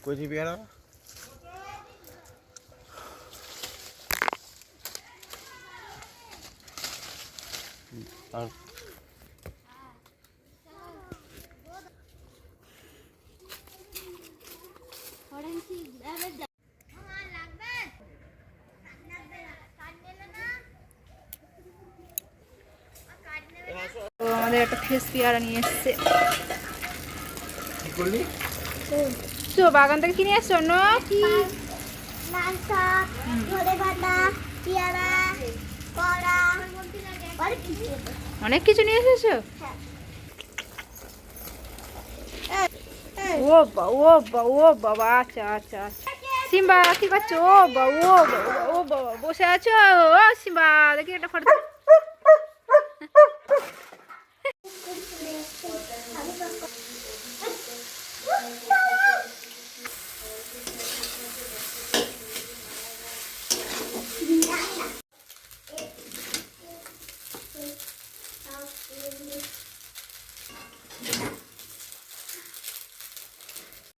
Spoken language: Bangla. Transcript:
কই দিবি আর আমাদের একটা ফ্রেশ পেয়ারা নিয়ে এসছে। তো বাগান থেকে কিনে এসছো অন্য অনেক কিছু নিয়ে এসেছো। ও বাবা আচ্ছা আচ্ছা আচ্ছা। সিম্বা কি করছো? ও বাবা বসে আছো? ও সিম্বা দেখি একটা ফটো